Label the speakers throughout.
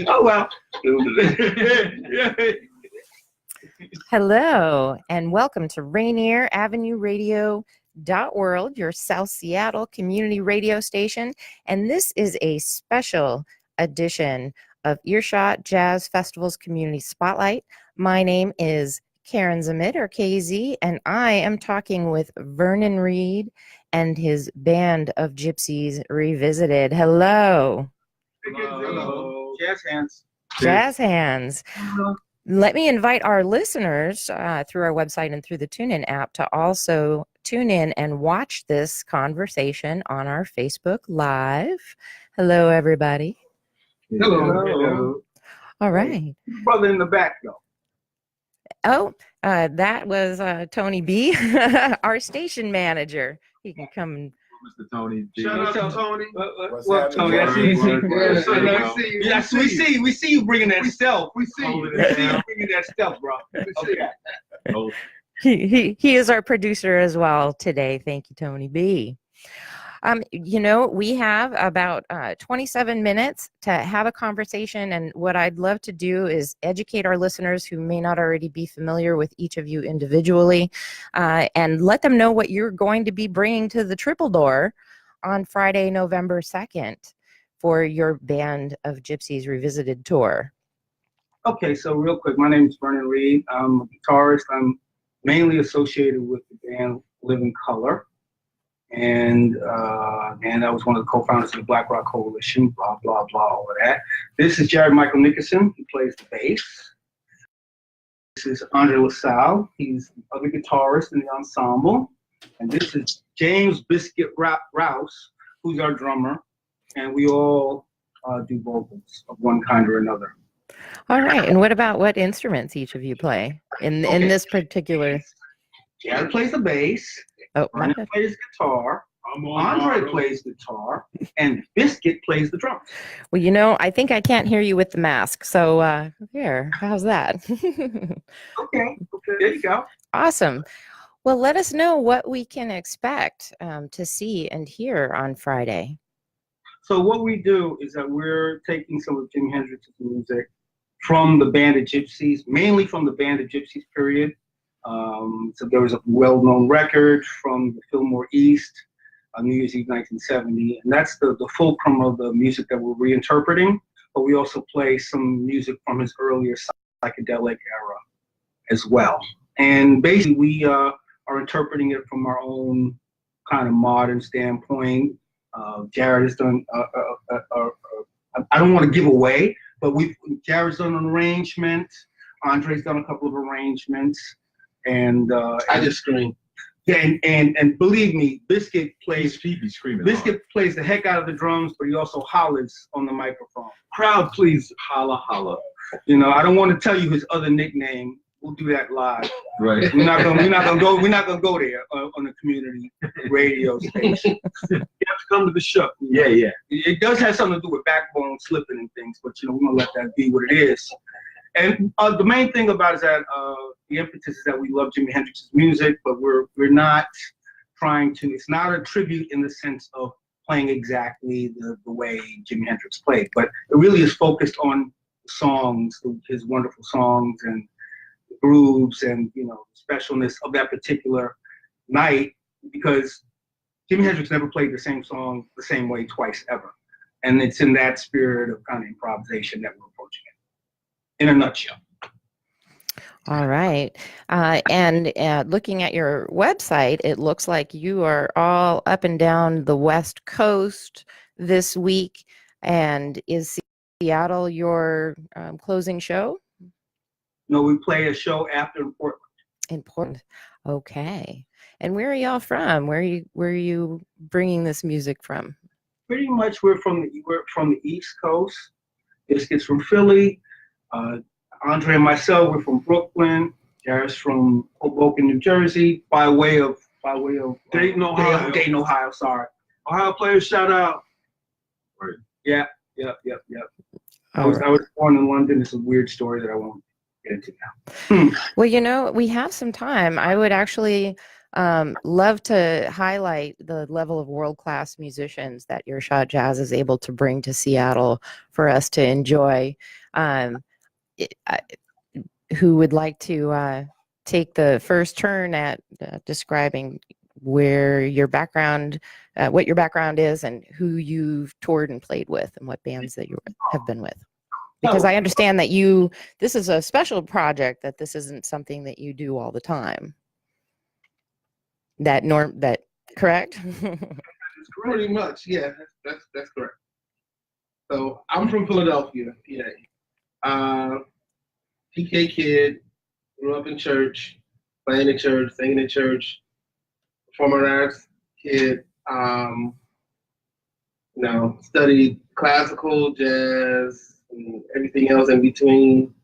Speaker 1: Oh, well.
Speaker 2: Hello, and welcome to RainierAvenueRadio.World, your South Seattle community radio station. And this is a special edition of Earshot Jazz Festival's Community Spotlight. My name is Karen Zammit, or KZ, and I am talking with Vernon Reid and his band of Gypsys Revisited. Hello.
Speaker 1: Hello. Jazz hands.
Speaker 2: Jazz hands. Let me invite our listeners through our website and through the TuneIn app to also tune in and watch this conversation on our Facebook Live. Hello, everybody.
Speaker 1: Hello.
Speaker 2: All right.
Speaker 1: Brother in the back, though.
Speaker 2: Oh, that was Tony B, our station manager. He can come and
Speaker 3: Mr. Tony D.
Speaker 1: Shout out to Tony.
Speaker 3: Tony,
Speaker 1: We see you bringing that stealth. We see you bringing that stealth, bro.
Speaker 2: Okay. He is our producer as well today. Thank you, Tony B. We have about 27 minutes to have a conversation, and what I'd love to do is educate our listeners who may not already be familiar with each of you individually, and let them know what you're going to be bringing to the Triple Door on Friday, November 2nd for your Band of Gypsys Revisited tour.
Speaker 1: Okay, so real quick, my name is Vernon Reid. I'm a guitarist. I'm mainly associated with the band Living Color. And I was one of the co-founders of the Black Rock Coalition, blah, blah, blah, all of that. This is Jared Michael Nickerson. He plays the bass. This is André Dré Lassalle. He's the other guitarist in the ensemble. And this is James Biscuit Rouse, who's our drummer. And we all do vocals of one kind or another.
Speaker 2: All right. And what instruments each of you play in this particular?
Speaker 1: Jared plays the bass.
Speaker 2: Oh,
Speaker 1: Vernon plays guitar. André plays guitar, and Biscuit plays the drums.
Speaker 2: Well, I think I can't hear you with the mask. So here, how's that?
Speaker 1: Okay, there you go.
Speaker 2: Awesome. Well, let us know what we can expect to see and hear on Friday.
Speaker 1: So what we do is that we're taking some of Jimi Hendrix's music from the Band of Gypsys, mainly from the Band of Gypsys period. So there was a well-known record from the Fillmore East, New Year's Eve 1970, and that's the fulcrum of the music that we're reinterpreting, but we also play some music from his earlier psychedelic era as well. And basically we are interpreting it from our own kind of modern standpoint. Jared has done, I don't want to give away, but Jared's done an arrangement, Andre's done a couple of arrangements, and
Speaker 3: I just scream.
Speaker 1: And believe me, Biscuit plays
Speaker 3: screaming.
Speaker 1: Biscuit plays the heck out of the drums, but he also hollers on the microphone.
Speaker 3: Crowd, please holla, holla.
Speaker 1: I don't want to tell you his other nickname. We'll do that live.
Speaker 3: Right.
Speaker 1: We're not gonna go there on the community radio station. You have to come to the show.
Speaker 3: Yeah.
Speaker 1: It does have something to do with backbone slipping and things, but we're gonna let that be what it is. And the main thing about it is that the impetus is that we love Jimi Hendrix's music, but we're not trying to. It's not a tribute in the sense of playing exactly the way Jimi Hendrix played, but it really is focused on songs, his wonderful songs and grooves, and the specialness of that particular night, because Jimi Hendrix never played the same song the same way twice ever, and it's in that spirit of kind of improvisation that we're approaching it. In a nutshell.
Speaker 2: All right. And looking at your website, it looks like you are all up and down the West Coast this week. And is Seattle your closing show?
Speaker 1: No, we play a show after in Portland.
Speaker 2: In Portland. Okay. And where are y'all from? Where are you bringing this music from?
Speaker 1: Pretty much we're from the East Coast. Biscuit's from Philly. André and myself, we're from Brooklyn. Jared's from Hoboken, New Jersey, by way of
Speaker 3: Dayton, Ohio.
Speaker 1: Dayton, Ohio. Sorry.
Speaker 3: Ohio players, shout out.
Speaker 1: Right. Yep. I
Speaker 2: Right.
Speaker 1: was born in London. It's a weird story that I won't get into now.
Speaker 2: Well, we have some time. I would actually Love to highlight the level of world-class musicians that Earshot Jazz is able to bring to Seattle for us to enjoy. Who would like to take the first turn at describing where your background, what your background is, and who you've toured and played with, and what bands that you have been with? Because I understand that this is a special project, that this isn't something that you do all the time. That correct?
Speaker 3: Pretty much, yeah, that's correct. So I'm from Philadelphia, PA. PK kid, grew up in church, playing in church, singing in church, performing arts kid. Studied classical, jazz, and everything else in between.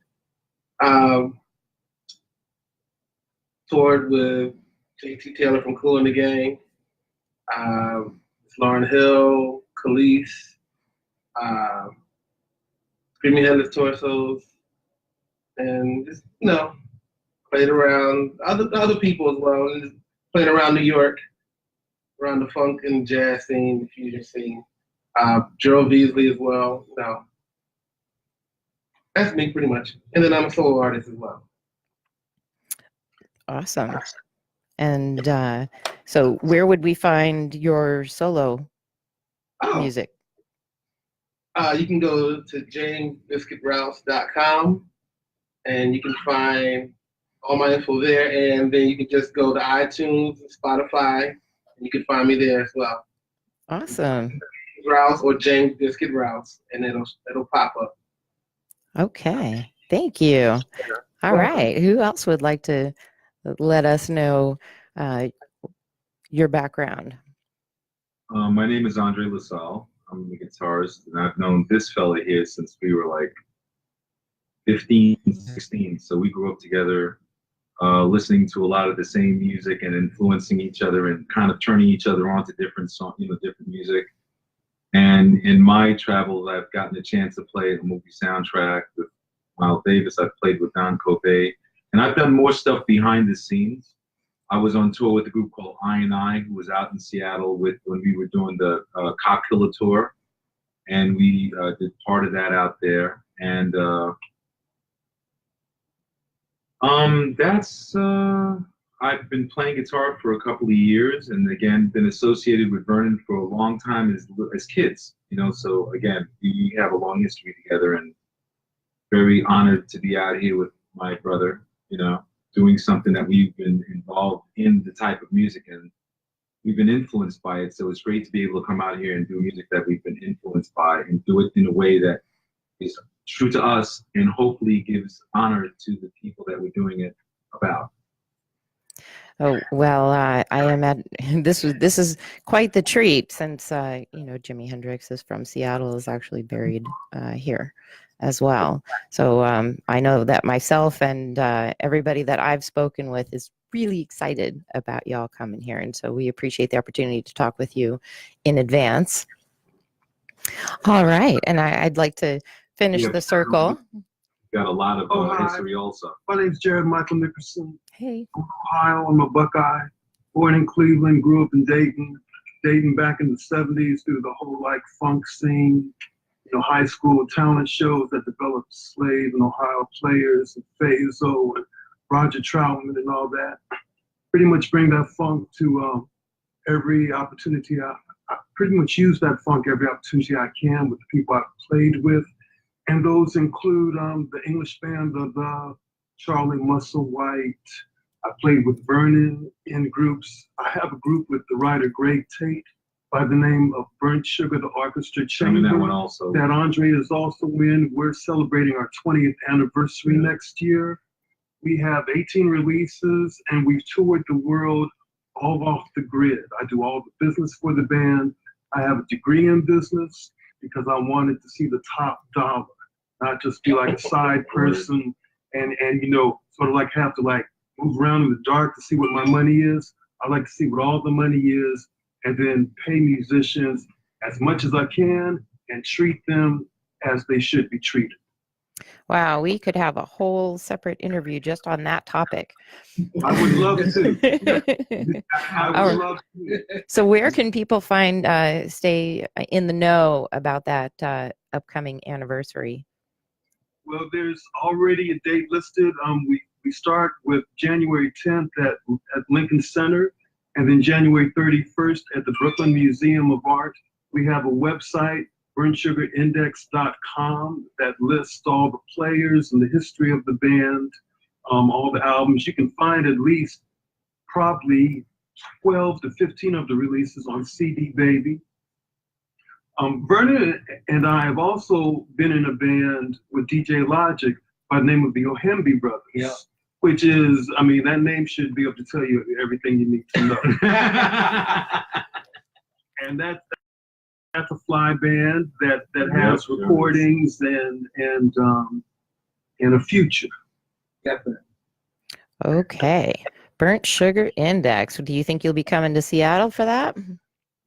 Speaker 3: Toured with J.T. Taylor from Kool and the Gang, Lauryn Hill, Khalees, Screaming Headless Torsos, and just played around other people as well, and just played around New York, around the funk and jazz scene, the fusion scene. Gerald Beasley as well. No, that's me pretty much, and then I'm a solo artist as well.
Speaker 2: Awesome. And so where would we find your solo music?
Speaker 3: You can go to jamesbiscuitrouse.com and you can find all my info there, and then you can just go to iTunes and Spotify, and you can find me there as well.
Speaker 2: Awesome.
Speaker 3: Rouse or James Biscuit Rouse, and it'll pop up.
Speaker 2: Okay. Thank you. All right. Who else would like to let us know your background?
Speaker 4: My name is André Dré Glo Lassalle. I'm the guitarist, and I've known this fella here since we were like 15, 16. So we grew up together, listening to a lot of the same music and influencing each other and kind of turning each other on to different songs, different music. And in my travels, I've gotten a chance to play a movie soundtrack with Miles Davis. I've played with Don Kobe. And I've done more stuff behind the scenes. I was on tour with a group called I&I, who was out in Seattle when we were doing the Cop Killer tour. And we did part of that out there. And I've been playing guitar for a couple of years, and again, been associated with Vernon for a long time as kids, so again, we have a long history together, and very honored to be out here with my brother, doing something that we've been involved in, the type of music, and we've been influenced by it. So it's great to be able to come out here and do music that we've been influenced by, and do it in a way that is true to us and hopefully gives honor to the people that we're doing it about.
Speaker 2: Oh, well, I am at this is quite the treat, since Jimi Hendrix is from Seattle, is actually buried here as well. So I know that myself and everybody that I've spoken with is really excited about y'all coming here, and so we appreciate the opportunity to talk with you in advance. All right, and I'd like to finish the circle.
Speaker 4: Got a lot of history also.
Speaker 3: My name's Jared Michael Nickerson.
Speaker 2: Hey.
Speaker 3: I'm from Ohio. I'm a Buckeye. Born in Cleveland, grew up in Dayton back in the 70s through the whole funk scene, high school talent shows that developed Slave and Ohio Players and Fazo and Roger Troutman and all that. Pretty much bring that funk to every opportunity. I pretty much use that funk every opportunity I can with the people I've played with. And those include the English band of Charlie Musselwhite. I played with Vernon in groups. I have a group with the writer Greg Tate by the name of Burnt Sugar, the Orchestra Chamber.
Speaker 4: That one also.
Speaker 3: That André is also in. We're celebrating our 20th anniversary next year. We have 18 releases, and we've toured the world all off the grid. I do all the business for the band. I have a degree in business because I wanted to see the top dollar, not just be like a side person and sort of have to move around in the dark to see what my money is. I like to see what all the money is, and then pay musicians as much as I can and treat them as they should be treated.
Speaker 2: Wow, we could have a whole separate interview just on that topic.
Speaker 3: I would love to. I would love to.
Speaker 2: So where can people find, stay in the know about that upcoming anniversary?
Speaker 3: Well, there's already a date listed. We start with January 10th at Lincoln Center, and then January 31st at the Brooklyn Museum of Art. We have a website, burnsugarindex.com, that lists all the players and the history of the band, all the albums. You can find at least probably 12 to 15 of the releases on CD Baby. Vernon and I have also been in a band with DJ Logic by the name of the Ohembi Brothers,
Speaker 1: Yeah.
Speaker 3: which is, I mean, that name should be able to tell you everything you need to know. And that's a fly band that has recordings and a future.
Speaker 1: Definitely.
Speaker 2: Okay. Burnt Sugar Index. Do you think you'll be coming to Seattle for that?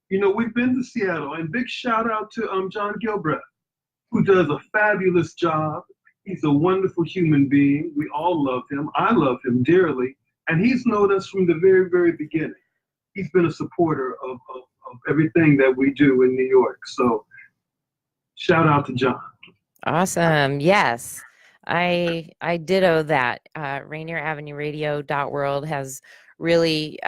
Speaker 3: You know, we've been to Seattle, and big shout out to John Gilbreth, who does a fabulous job. He's a wonderful human being. We all love him. I love him dearly, and he's known us from the very, very beginning. He's been a supporter of everything that we do in New York. So shout out to John.
Speaker 2: Awesome. Yes. I ditto that. RainierAvenueRadio.World has really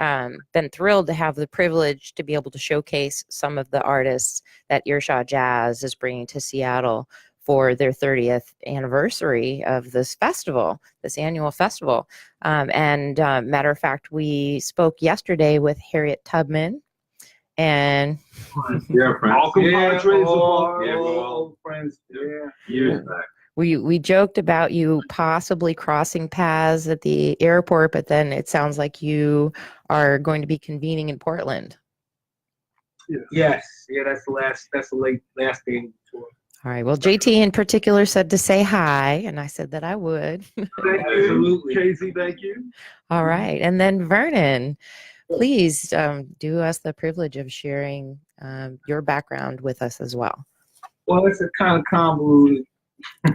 Speaker 2: been thrilled to have the privilege to be able to showcase some of the artists that Earshot Jazz is bringing to Seattle for their 30th anniversary of this festival, this annual festival. Matter of fact, we spoke yesterday with Harriet Tubman, and
Speaker 4: Yeah, friends.
Speaker 3: All compadres
Speaker 1: all friends. Yeah.
Speaker 4: Years back.
Speaker 2: we joked about you possibly crossing paths at the airport, but then it sounds like you are going to be convening in Portland.
Speaker 1: Yes. Yeah, that's the last day of the tour.
Speaker 2: All right. Well, JT in particular said to say hi, and I said that I would.
Speaker 3: Thank you,
Speaker 1: Absolutely.
Speaker 3: Casey. Thank you.
Speaker 2: All right. And then Vernon, please do us the privilege of sharing your background with us as well.
Speaker 1: Well, it's a kind of convoluted.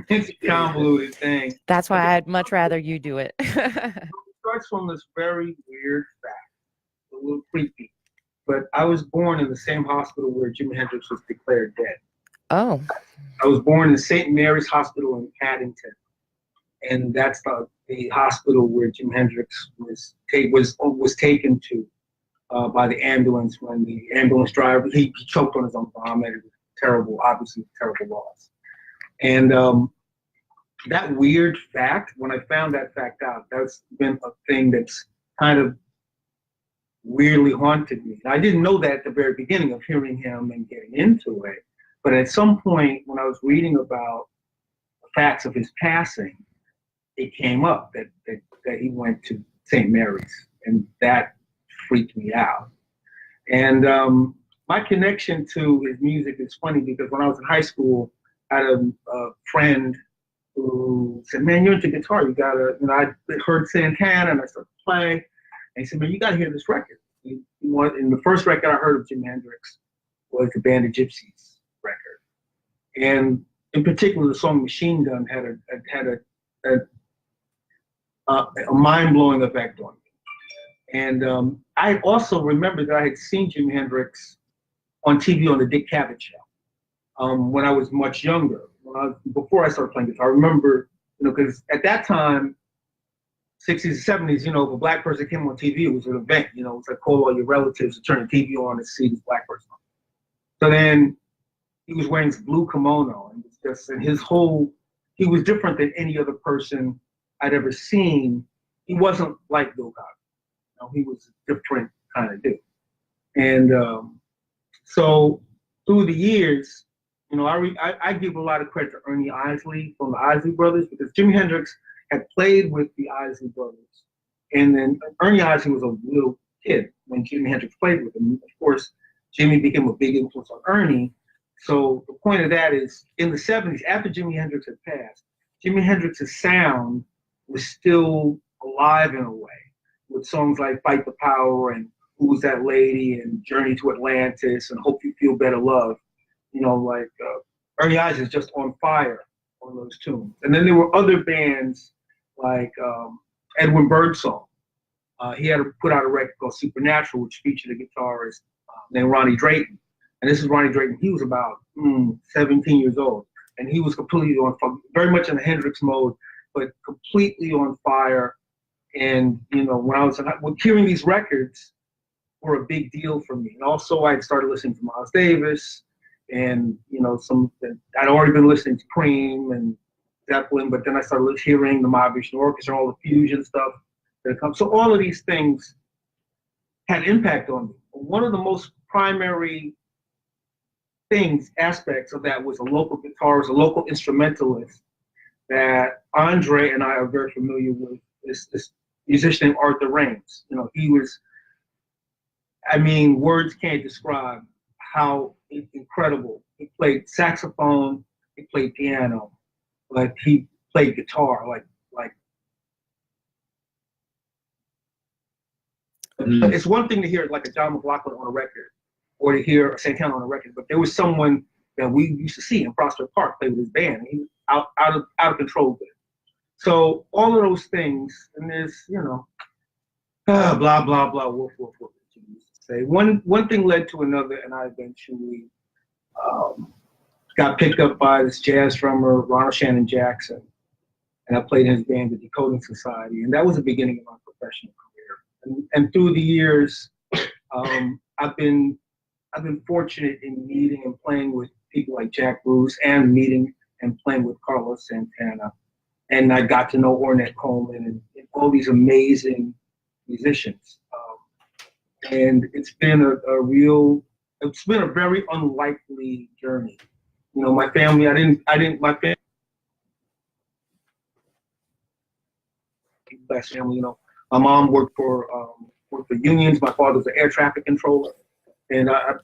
Speaker 1: It's a convoluted thing.
Speaker 2: That's why I'd much rather you do it.
Speaker 1: It starts from this very weird fact, a little creepy. But I was born in the same hospital where Jimi Hendrix was declared dead.
Speaker 2: Oh.
Speaker 1: I was born in St. Mary's Hospital in Paddington, and that's the hospital where Jimi Hendrix was taken to by the ambulance when the ambulance driver he choked on his own vomit. It was terrible, obviously terrible loss. And that weird fact, when I found that fact out, that's been a thing that's kind of weirdly haunted me. I didn't know that at the very beginning of hearing him and getting into it. But at some point, when I was reading about the facts of his passing, it came up that he went to St. Mary's, and that freaked me out. And my connection to his music is funny because when I was in high school, I had a friend who said, "Man, you're into guitar. You gotta." And I heard Santana, and I started to play. And he said, "Man, you gotta hear this record." And the first record I heard of Jimi Hendrix was the Band of Gypsys record, and in particular, the song "Machine Gun" had a mind-blowing effect on me. And I also remember that I had seen Jimi Hendrix on TV on the Dick Cavett Show when I was much younger. Before I started playing guitar, I remember, because at that time, 60s and 70s, if a black person came on TV, it was an event. It's like call all your relatives to turn the TV on and see this black person. So then he was wearing this blue kimono, and he was different than any other person I'd ever seen. He wasn't like Bill Cosby. He was a different kind of dude. And so through the years, I give a lot of credit to Ernie Isley from the Isley Brothers, because Jimi Hendrix had played with the Isley Brothers. And then Ernie Isley was a little kid when Jimi Hendrix played with him. Of course, Jimmy became a big influence on Ernie. So the point of that is, in the 70s, after Jimi Hendrix had passed, Jimi Hendrix's sound was still alive in a way, with songs like Fight the Power and Who's That Lady and Journey to Atlantis and Hope You Feel Better Love. Ernie Isley is just on fire on those tunes. And then there were other bands like Edwin Birdsong. He had put out a record called Supernatural, which featured a guitarist named Ronnie Drayton. And this is Ronnie Drayton. He was about 17 years old. And he was completely on fire, very much in the Hendrix mode, but completely on fire. And, you know, when I was hearing these records were a big deal for me. And also I started listening to Miles Davis and, you know, I'd already been listening to Cream and Zeppelin, but then I started hearing the Mob Vision Orchestra, all the fusion stuff that comes. So all of these things had impact on me. One of the most primary aspects of that was a local guitarist, a local instrumentalist that André and I are very familiar with. This musician named Arthur Raines. You know, he was, I mean, words can't describe how incredible. He played saxophone, he played piano, but he played guitar like. It's one thing to hear like a John McLaughlin on a record, or to hear a Santana on a record, but there was someone that we used to see in Prospect Park play with his band. He was out of control with it. So all of those things, and there's, you know, blah blah blah, woof woof woof. You used to say one thing led to another, and I eventually got picked up by this jazz drummer, Ronald Shannon Jackson, and I played in his band, the Decoding Society, and that was the beginning of my professional career. And through the years, I've been fortunate in meeting and playing with people like Jack Bruce, and meeting and playing with Carlos Santana. And I got to know Ornette Coleman and all these amazing musicians. And it's been it's been a very unlikely journey. You know, my family, my family, you know, my mom worked for unions. My father was an air traffic controller. And I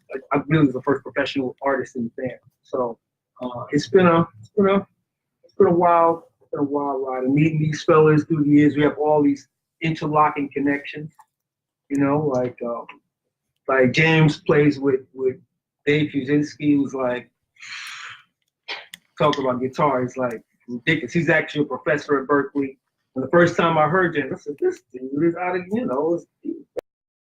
Speaker 1: really was the first professional artist in the band. So it's been a wild ride. And meeting these fellas through the years, we have all these interlocking connections. You know, like James plays with Dave Fusinski, who's like talking about guitar. He's like ridiculous. He's actually a professor at Berkeley. And the first time I heard James, I said, "This dude is out of, you know,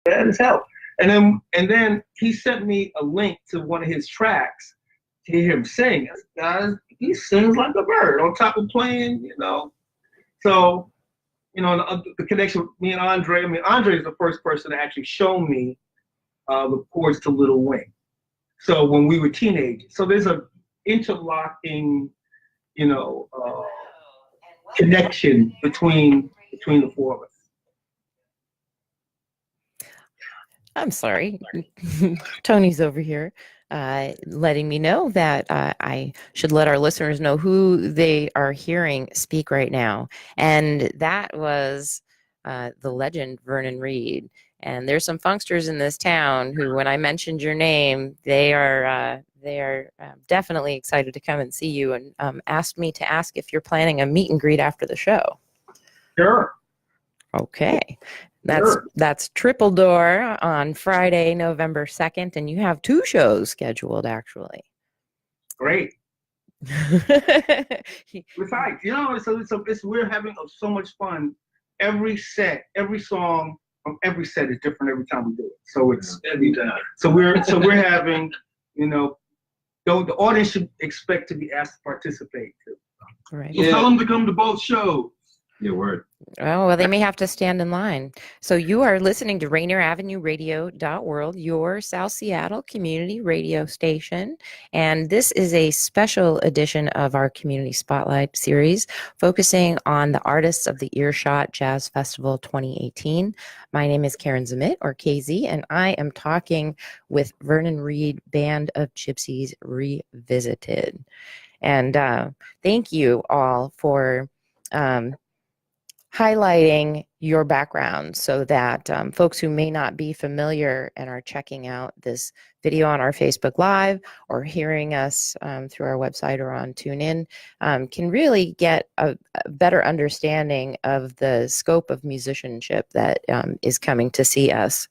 Speaker 1: bad as hell." And then he sent me a link to one of his tracks to hear him sing. I said, "Guys, he sings like a bird on top of playing, you know." So, you know, the connection with me and André. I mean, André is the first person to actually show me the chords to Little Wing. So when we were teenagers, so there's a interlocking, you know, connection between the four of us.
Speaker 2: I'm sorry. Tony's over here letting me know that I should let our listeners know who they are hearing speak right now. And that was the legend Vernon Reid. And there's some funksters in this town who, when I mentioned your name, they are definitely excited to come and see you, and asked me to ask if you're planning a meet and greet after the show.
Speaker 1: Sure.
Speaker 2: Okay. That's Triple Door on Friday, November 2nd, and you have 2 shows scheduled, actually.
Speaker 1: Great. Besides, you know, we're having so much fun. Every song from every set is different every time we do it. So it's every time. So we're having, you know, the audience should expect to be asked to participate too.
Speaker 2: Right.
Speaker 3: So tell them to come to both shows.
Speaker 4: Yeah, word.
Speaker 2: Oh, well, they may have to stand in line. So you are listening to RainierAvenueRadio.World, your South Seattle community radio station. And this is a special edition of our Community Spotlight series, focusing on the artists of the Earshot Jazz Festival 2018. My name is Karen Zammit, or KZ, and I am talking with Vernon Reid, Band of Gypsys Revisited. And thank you all for highlighting your background, so that folks who may not be familiar and are checking out this video on our Facebook Live or hearing us through our website or on TuneIn can really get a better understanding of the scope of musicianship that is coming to see us,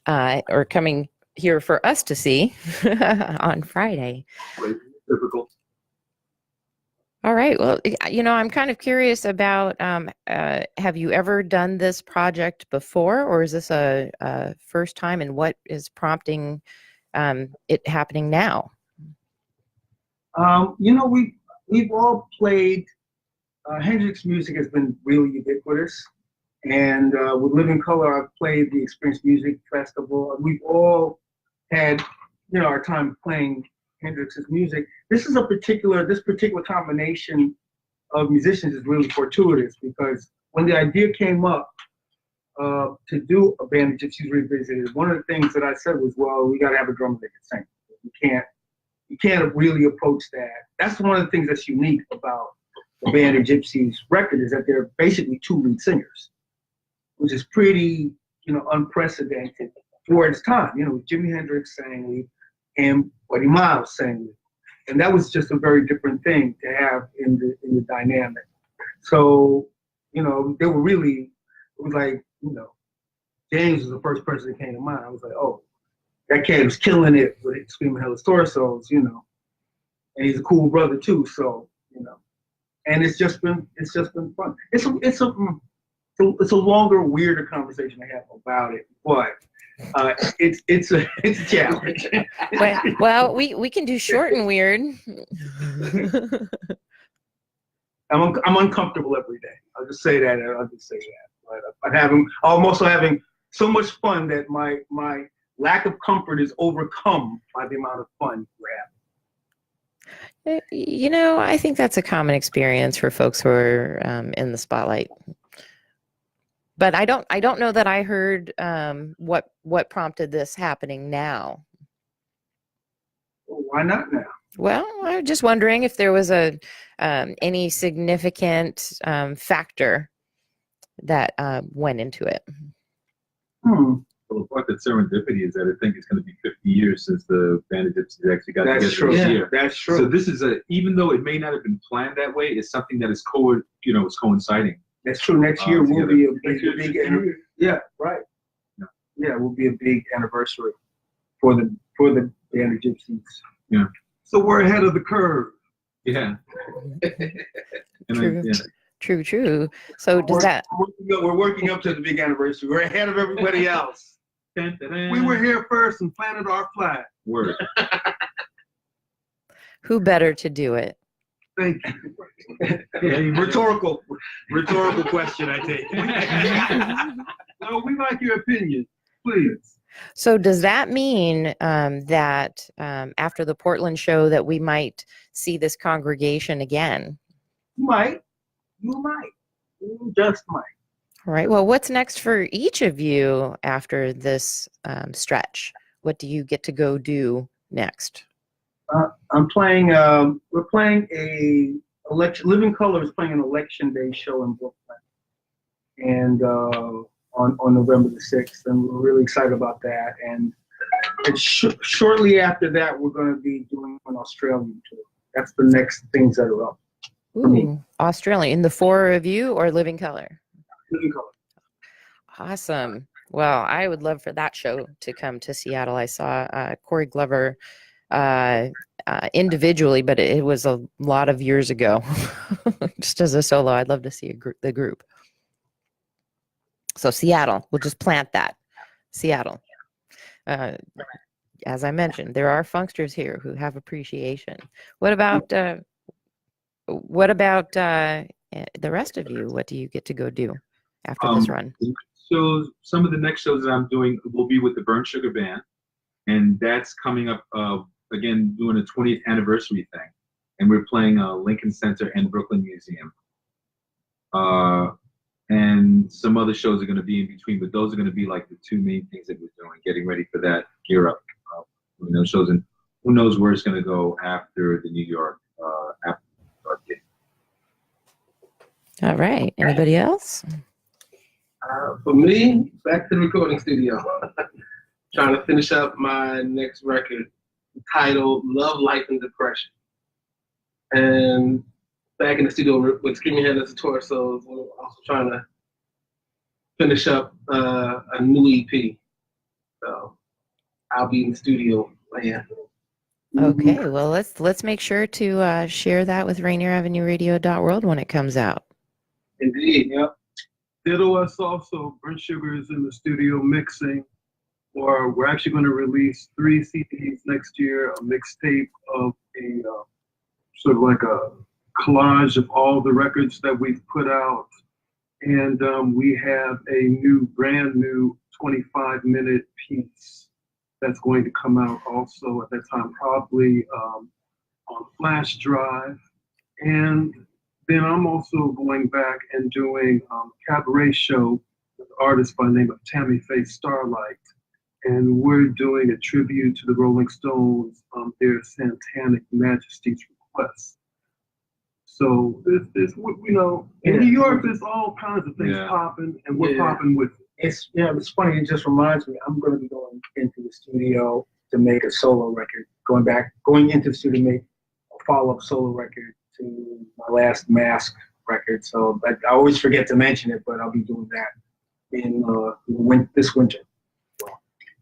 Speaker 2: or coming here for us to see on Friday.
Speaker 3: Difficult.
Speaker 2: All right. Well, I'm kind of curious about, have you ever done this project before, or is this a first time, and what is prompting it happening now?
Speaker 1: We've all played, Hendrix music has been really ubiquitous. And with Living Color, I've played the Experience Music Festival. We've all had, our time playing Hendrix's music. This particular combination of musicians is really fortuitous, because when the idea came up to do a band of Gypsys Revisited, one of the things that I said was, well, we got to have a drummer that can sing. You can't really approach that. That's one of the things that's unique about the Band of Gypsys record, is that they're basically two lead singers, which is pretty, unprecedented for its time. Jimi Hendrix sang lead and Buddy Miles sang lead. And that was just a very different thing to have in the dynamic. So, they were really, it was like, James was the first person that came to mind. I was like, oh, that cat was killing it with Screaming Hellas Torsos, and he's a cool brother too. So, and it's just been fun. It's a longer, weirder conversation to have about it, but it's a challenge.
Speaker 2: well, we can do short and weird.
Speaker 1: I'm uncomfortable every day. I'll just say that. But I'm also having so much fun that my lack of comfort is overcome by the amount of fun we're having.
Speaker 2: I think that's a common experience for folks who are in the spotlight. But I don't know that I heard what prompted this happening now.
Speaker 1: Well, why not now?
Speaker 2: Well, I was just wondering if there was any significant factor that went into it.
Speaker 4: Well, the part that serendipity is that I think it's going to be 50 years since the Band of Gypsys actually got together
Speaker 1: true.
Speaker 4: this year.
Speaker 1: That's true.
Speaker 4: So this is even though it may not have been planned that way, it's something that is it's coinciding.
Speaker 1: That's true. Next year will be a big yeah, right. Yeah, it will be a big anniversary for the Band of Gypsys.
Speaker 4: Yeah.
Speaker 3: So we're ahead of the curve.
Speaker 4: Yeah.
Speaker 2: True. So
Speaker 1: we're working up to the big anniversary. We're ahead of everybody else.
Speaker 3: We were here first and planted our flag.
Speaker 4: Word.
Speaker 2: Who better to do it?
Speaker 3: Thank you.
Speaker 1: Rhetorical question, I take.
Speaker 3: No, we like your opinion, please.
Speaker 2: So does that mean that after the Portland show that we might see this congregation again?
Speaker 1: You might. You just might.
Speaker 2: All right. Well, what's next for each of you after this stretch? What do you get to go do next?
Speaker 1: I'm playing. We're playing a election. Living Color is playing an election day show in Brooklyn, and on November the 6th, and we're really excited about that. And shortly after that, we're going to be doing an Australian tour. That's the next things that are up.
Speaker 2: Ooh, Australian. The four of you, or Living Color?
Speaker 1: Living Color.
Speaker 2: Awesome. Well, I would love for that show to come to Seattle. I saw Corey Glover individually, but it was a lot of years ago. Just as a solo, I'd love to see the group. So Seattle, we'll just plant that. Seattle. As I mentioned, there are funksters here who have appreciation. What about the rest of you? What do you get to go do after this run?
Speaker 4: So some of the next shows that I'm doing will be with the Burnt Sugar Band, and that's coming up again, doing a 20th anniversary thing, and we're playing Lincoln Center and Brooklyn Museum. And some other shows are going to be in between, but those are going to be like the two main things that we're doing, getting ready for that, gear up, shows, and who knows where it's going to go after the New York gig.
Speaker 2: All right. Anybody else?
Speaker 5: For me, back to the recording studio. Trying to finish up my next record titled Love, Life, and Depression. And back in the studio with Screaming Hellas Torsos, we're also trying to finish up a new EP. So I'll be in the studio. Yeah.
Speaker 2: Okay, well let's make sure to share that with RainierAvenueRadio.World when it comes out.
Speaker 5: Indeed.
Speaker 1: Yep.
Speaker 3: Ditto us also. Burnt Sugar is in the studio mixing, or we're actually going to release 3 CDs next year, a mixtape of a sort of like a collage of all the records that we've put out. And we have a brand new 25-minute piece that's going to come out also at that time, probably on flash drive. And then I'm also going back and doing a cabaret show with an artist by the name of Tammy Faye Starlight. And we're doing a tribute to the Rolling Stones, their Satanic Majesty's Request. So this, in New York, there's all kinds of things popping, and we're popping with it.
Speaker 1: It's funny. It just reminds me. I'm going to be going into the studio to make a solo record. Going into the studio to make a follow-up solo record to my last Mask record. So I always forget to mention it, but I'll be doing that in this winter.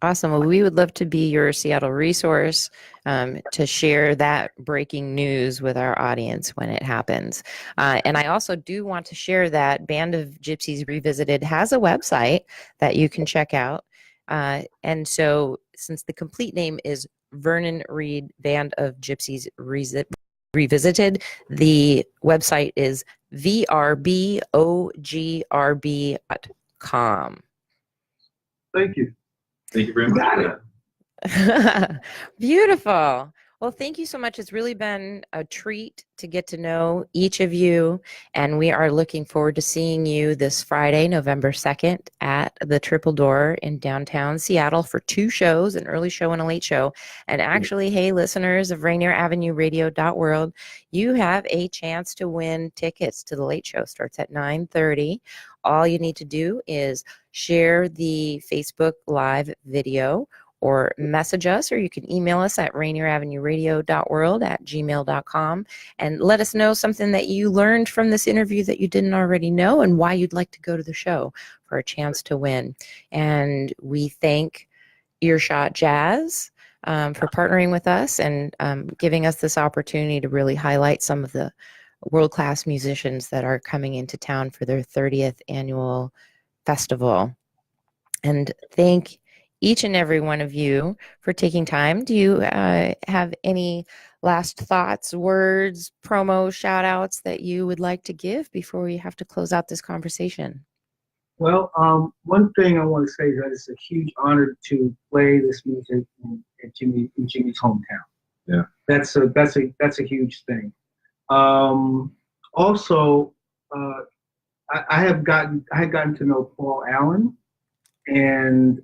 Speaker 2: Awesome. Well, we would love to be your Seattle resource to share that breaking news with our audience when it happens. And I also do want to share that Band of Gypsys Revisited has a website that you can check out. And so since the complete name is Vernon Reid Band of Gypsys Revisited, the website is VRBOGRB.com.
Speaker 3: Thank you.
Speaker 4: Thank you very much.
Speaker 2: Beautiful. Well, thank you so much. It's really been a treat to get to know each of you, and we are looking forward to seeing you this Friday, November 2nd at the Triple Door in downtown Seattle for 2 shows, an early show and a late show. And actually, hey, listeners of RainierAvenueRadio.World, you have a chance to win tickets to the late show. Starts at 9:30. All you need to do is share the Facebook Live video or message us, or you can email us at RainierAvenueRadio.World@gmail.com and let us know something that you learned from this interview that you didn't already know and why you'd like to go to the show for a chance to win. And we thank Earshot Jazz for partnering with us and giving us this opportunity to really highlight some of the world-class musicians that are coming into town for their 30th annual festival. And thank each and every one of you for taking time. Do you have any last thoughts, words, promo, shout outs that you would like to give before we have to close out this conversation?
Speaker 1: Well, one thing I want to say is that it's a huge honor to play this music in Jimmy's hometown.
Speaker 4: Yeah,
Speaker 1: that's a huge thing. Also, I had gotten to know Paul Allen, and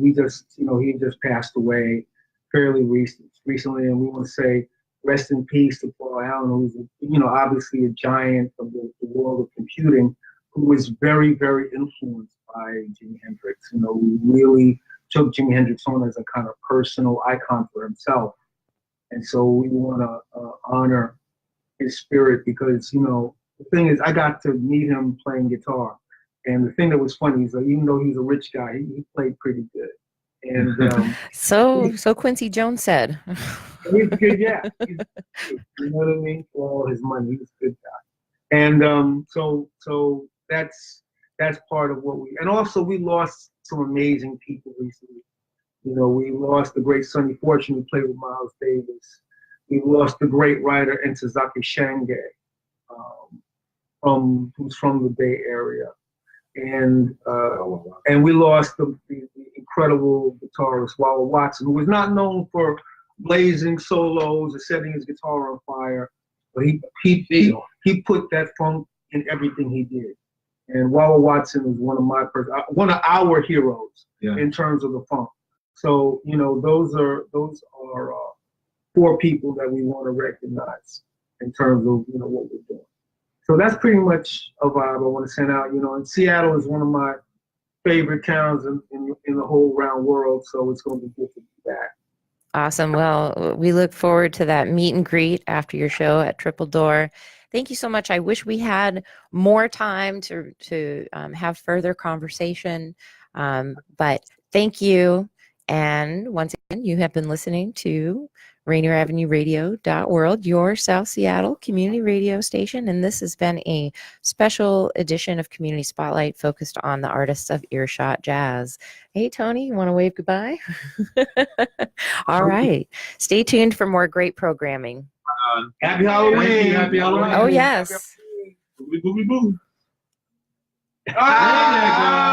Speaker 1: we just, he just passed away fairly recently, and we want to say rest in peace to Paul Allen, who's obviously a giant of the world of computing, who was very, very influenced by Jimi Hendrix. Who really took Jimi Hendrix on as a kind of personal icon for himself, and so we want to honor his spirit, because the thing is, I got to meet him playing guitar, and the thing that was funny is that even though he's a rich guy, he played pretty good. And
Speaker 2: so Quincy Jones said.
Speaker 1: He's good, yeah. He's good, you know what I mean? For all his money, he's a good guy. And so that's part of what we. And also, we lost some amazing people recently. We lost the great Sonny Fortune, who played with Miles Davis. We lost the great writer Ntozake Shange, who's from the Bay Area, and we lost the incredible guitarist Wawa Watson, who was not known for blazing solos or setting his guitar on fire, but he put that funk in everything he did. And Wawa Watson is one of our heroes in terms of the funk. So those are 4 people that we want to recognize in terms of what we're doing. So that's pretty much a vibe I want to send out. And Seattle is one of my favorite towns in the whole round world, so it's going to be good to be back.
Speaker 2: Awesome. Well, we look forward to that meet and greet after your show at Triple Door. Thank you so much. I wish we had more time to have further conversation, but thank you. And once again, you have been listening to RainierAvenueRadio.World, your South Seattle community radio station. And this has been a special edition of Community Spotlight focused on the artists of Earshot Jazz. Hey, Tony, you want to wave goodbye? All right. Stay tuned for more great programming.
Speaker 1: Happy Halloween.
Speaker 4: Thank you. Happy Halloween.
Speaker 2: Oh, yes.
Speaker 4: Boobie, boobie, boo.
Speaker 1: Ah!